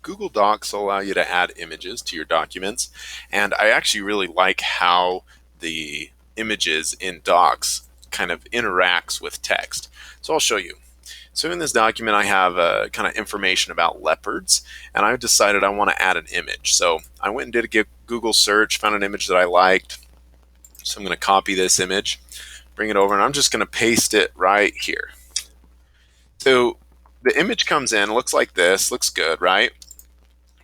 Google Docs will allow you to add images to your documents, and I actually really like how the images in Docs kind of interacts with text. So I'll show you. So in this document, I have kind of information about leopards, and I've decided I want to add an image. So I went and did a Google search, found an image that I liked. So I'm going to copy this image, bring it over, and I'm just going to paste it right here. So the image comes in, looks like this, looks good, right?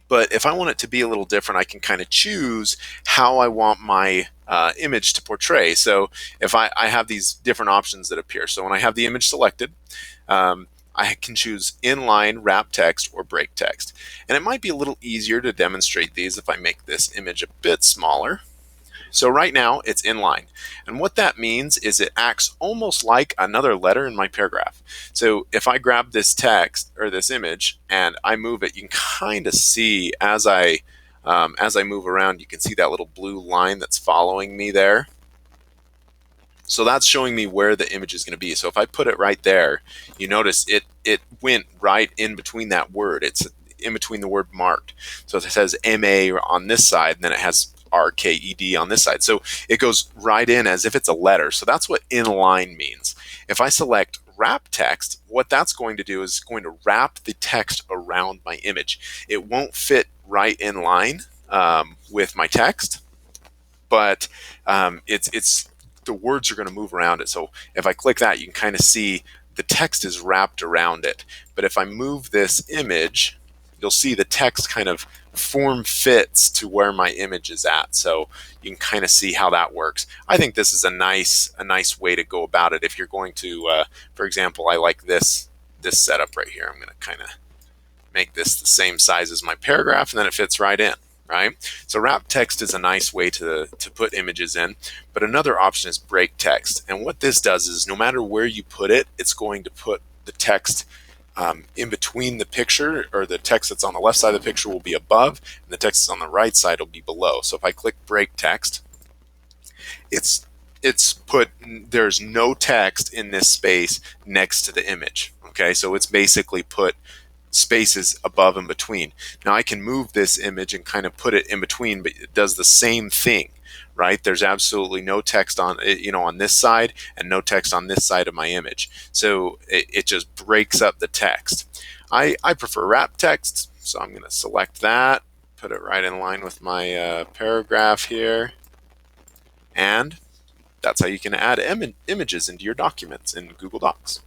But if I want it to be a little different, I can kind of choose how I want my image to portray. So if I have these different options that appear. So when I have the image selected, I can choose inline, wrap text, or break text. And it might be a little easier to demonstrate these if I make this image a bit smaller. So right now it's inline. And what that means is it acts almost like another letter in my paragraph. So if I grab this text or this image and I move it, you can kind of see as I move around, you can see that little blue line that's following me there. So that's showing me where the image is going to be. So if I put it right there, you notice it went right in between that word. It's in between the word marked. So it says MA on this side, and then it has RKED on this side. So it goes right in as if it's a letter. So that's what inline means. If I select wrap text, what that's going to do is going to wrap the text around my image. It won't fit right in line with my text, but it's the words are going to move around it. So if I click that, you can kind of see the text is wrapped around it. But if I move this image, you'll see the text kind of form fits to where my image is at. So you can kind of see how that works. I think this is a nice way to go about it. If you're going to, for example, I like this setup right here. I'm going to kind of make this the same size as my paragraph, and then it fits right in. Right? So wrap text is a nice way to put images in, but another option is break text. And what this does is no matter where you put it, it's going to put the text in between the picture, or the text that's on the left side of the picture will be above, and the text that's on the right side will be below. So if I click break text, it's put, there's no text in this space next to the image. Okay, so it's basically put spaces above and between. Now I can move this image and kind of put it in between, but it does the same thing, right? There's absolutely no text on it, on this side, and no text on this side of my image. So it just breaks up the text. I prefer wrap text, so I'm going to select that, put it right in line with my paragraph here, and that's how you can add images into your documents in Google Docs.